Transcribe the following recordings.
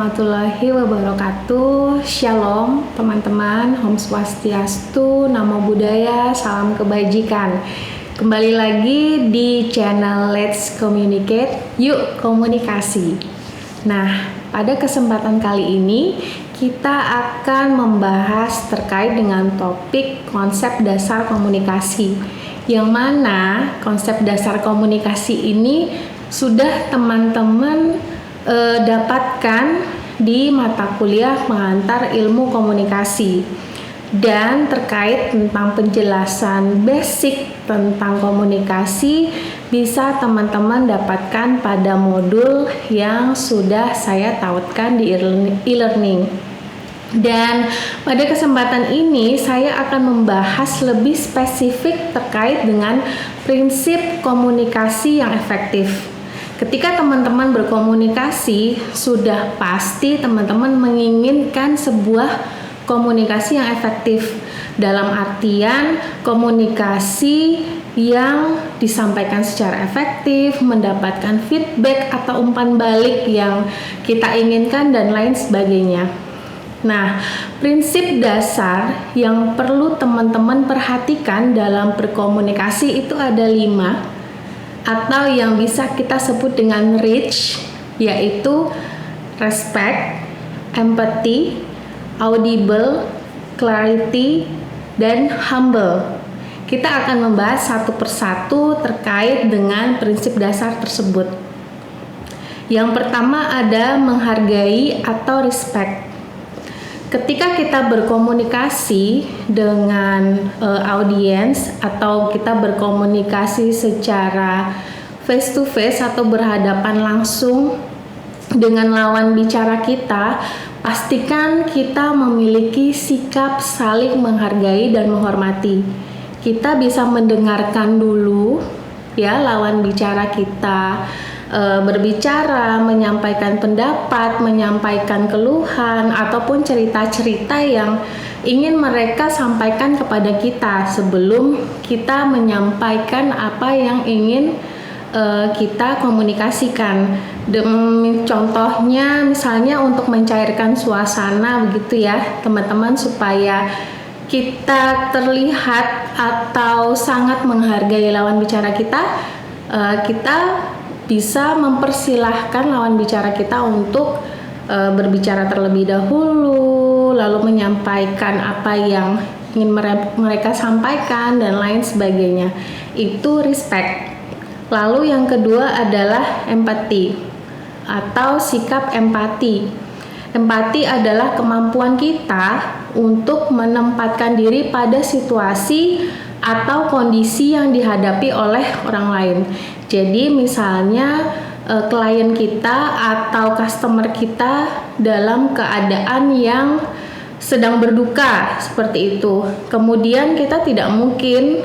warahmatullahi wabarakatuh. Shalom teman-teman, Om Swastiastu, Namo Buddhaya, salam kebajikan. Kembali lagi di channel Let's Communicate, yuk komunikasi. Nah, pada kesempatan kali ini kita akan membahas terkait dengan topik konsep dasar komunikasi. Yang mana konsep dasar komunikasi ini sudah teman-teman dapatkan di mata kuliah pengantar ilmu komunikasi, dan terkait tentang penjelasan basic tentang komunikasi bisa teman-teman dapatkan pada modul yang sudah saya tautkan di e-learning. Dan pada kesempatan ini saya akan membahas lebih spesifik terkait dengan prinsip komunikasi yang efektif. Ketika teman-teman berkomunikasi, sudah pasti teman-teman menginginkan sebuah komunikasi yang efektif. Dalam artian komunikasi yang disampaikan secara efektif, mendapatkan feedback atau umpan balik yang kita inginkan dan lain sebagainya. Nah, prinsip dasar yang perlu teman-teman perhatikan dalam berkomunikasi itu ada 5, atau yang bisa kita sebut dengan REACH, yaitu respect, empathy, audible, clarity, dan humble. Kita akan membahas satu persatu terkait dengan prinsip dasar tersebut. Yang pertama ada menghargai atau respect. Ketika kita berkomunikasi dengan audiens atau kita berkomunikasi secara face to face atau berhadapan langsung dengan lawan bicara kita, pastikan kita memiliki sikap saling menghargai dan menghormati. Kita bisa mendengarkan dulu ya lawan bicara kita berbicara, menyampaikan pendapat, menyampaikan keluhan ataupun cerita-cerita yang ingin mereka sampaikan kepada kita sebelum kita menyampaikan apa yang ingin kita komunikasikan. Contohnya misalnya untuk mencairkan suasana begitu ya teman-teman, supaya kita terlihat atau sangat menghargai lawan bicara kita, kita bisa mempersilahkan lawan bicara kita untuk berbicara terlebih dahulu, lalu menyampaikan apa yang ingin mereka sampaikan dan lain sebagainya. Itu respect. Lalu yang kedua adalah empati atau sikap empati. Empati adalah kemampuan kita untuk menempatkan diri pada situasi atau kondisi yang dihadapi oleh orang lain. Jadi misalnya klien kita atau customer kita dalam keadaan yang sedang berduka seperti itu. Kemudian kita tidak mungkin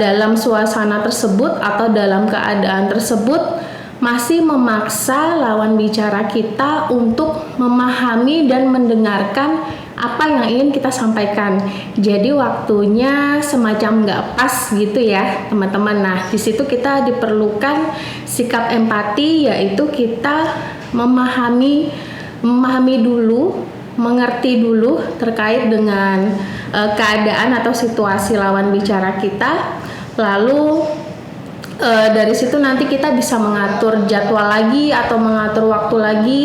dalam suasana tersebut atau dalam keadaan tersebut masih memaksa lawan bicara kita untuk memahami dan mendengarkan apa yang ingin kita sampaikan. Jadi waktunya semacam nggak pas gitu ya teman-teman. Nah, di situ kita diperlukan sikap empati, yaitu kita memahami dulu, mengerti dulu terkait dengan keadaan atau situasi lawan bicara kita. Lalu dari situ nanti kita bisa mengatur jadwal lagi atau mengatur waktu lagi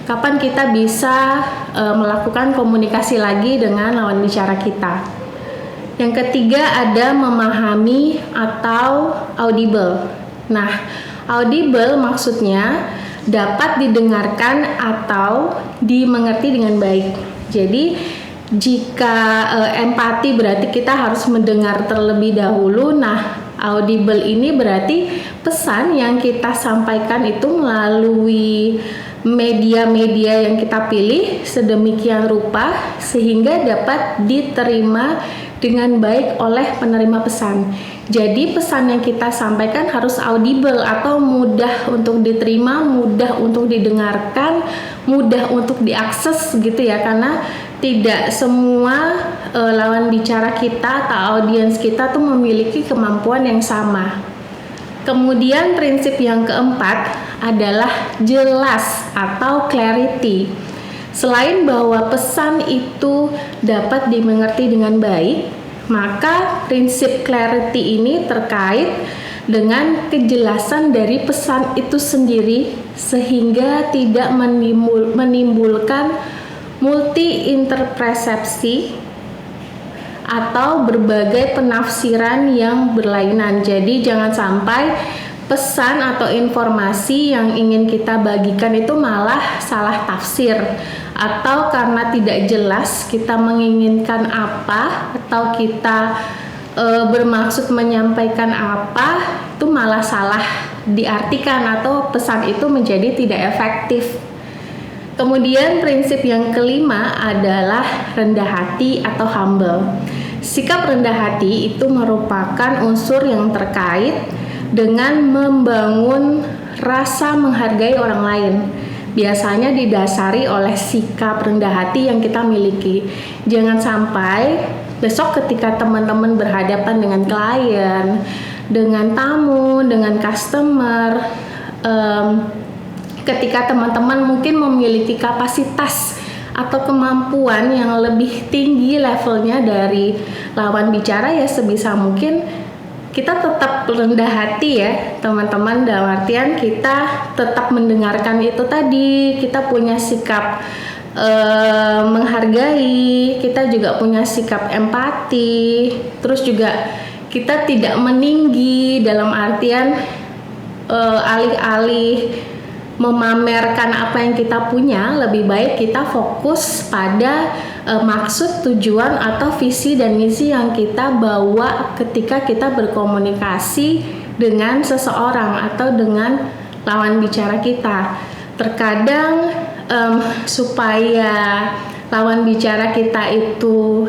kapan kita bisa melakukan komunikasi lagi dengan lawan bicara kita. Yang ketiga ada memahami atau audible. Nah, audible maksudnya dapat didengarkan atau dimengerti dengan baik. Jadi jika empati berarti kita harus mendengar terlebih dahulu. Nah, audible ini berarti pesan yang kita sampaikan itu melalui media-media yang kita pilih sedemikian rupa sehingga dapat diterima dengan baik oleh penerima pesan. Jadi pesan yang kita sampaikan harus audible atau mudah untuk diterima, mudah untuk didengarkan, mudah untuk diakses gitu ya, karena tidak semua lawan bicara kita atau audiens kita tuh memiliki kemampuan yang sama. Kemudian prinsip yang keempat adalah jelas atau clarity. Selain bahwa pesan itu dapat dimengerti dengan baik, maka prinsip clarity ini terkait dengan kejelasan dari pesan itu sendiri sehingga tidak menimbulkan multi-interpretasi atau berbagai penafsiran yang berlainan. Jadi jangan sampai pesan atau informasi yang ingin kita bagikan itu malah salah tafsir, atau karena tidak jelas kita menginginkan apa atau kita bermaksud menyampaikan apa, itu malah salah diartikan atau pesan itu menjadi tidak efektif. Kemudian prinsip yang kelima adalah rendah hati atau humble. Sikap rendah hati itu merupakan unsur yang terkait dengan membangun rasa menghargai orang lain. Biasanya didasari oleh sikap rendah hati yang kita miliki. Jangan sampai besok ketika teman-teman berhadapan dengan klien, dengan tamu, dengan customer, ketika teman-teman mungkin memiliki kapasitas atau kemampuan yang lebih tinggi levelnya dari lawan bicara, ya sebisa mungkin kita tetap rendah hati ya teman-teman, dalam artian kita tetap mendengarkan itu tadi, kita punya sikap menghargai, kita juga punya sikap empati, terus juga kita tidak meninggi dalam artian alih-alih memamerkan apa yang kita punya, lebih baik kita fokus pada maksud, tujuan, atau visi dan misi yang kita bawa ketika kita berkomunikasi dengan seseorang atau dengan lawan bicara kita. Terkadang supaya lawan bicara kita itu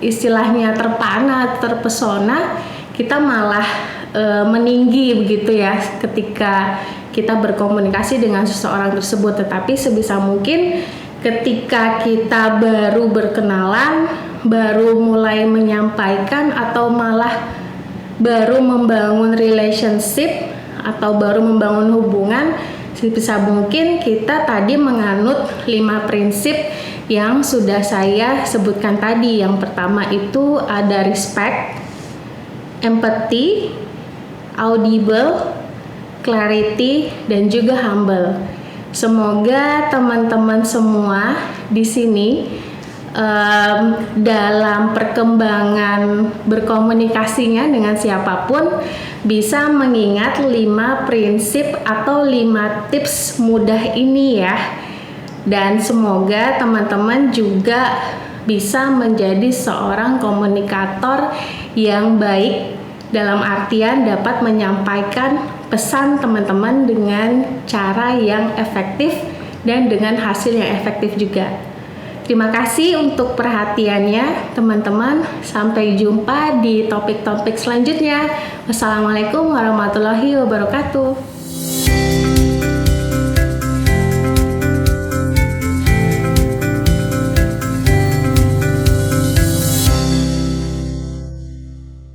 istilahnya terpana, terpesona, kita malah meninggi begitu ya ketika kita berkomunikasi dengan seseorang tersebut. Tetapi sebisa mungkin ketika kita baru berkenalan, baru mulai menyampaikan atau malah baru membangun relationship atau baru membangun hubungan, sebisa mungkin kita tadi menganut 5 prinsip yang sudah saya sebutkan tadi. Yang pertama itu ada respect, empathy, audible, clarity, dan juga humble. Semoga teman-teman semua di sini dalam perkembangan berkomunikasinya dengan siapapun bisa mengingat 5 prinsip atau 5 tips mudah ini ya. Dan semoga teman-teman juga bisa menjadi seorang komunikator yang baik, dalam artian dapat menyampaikan pesan teman-teman dengan cara yang efektif dan dengan hasil yang efektif juga. Terima kasih untuk perhatiannya teman-teman. Sampai jumpa di topik-topik selanjutnya. Wassalamualaikum warahmatullahi wabarakatuh.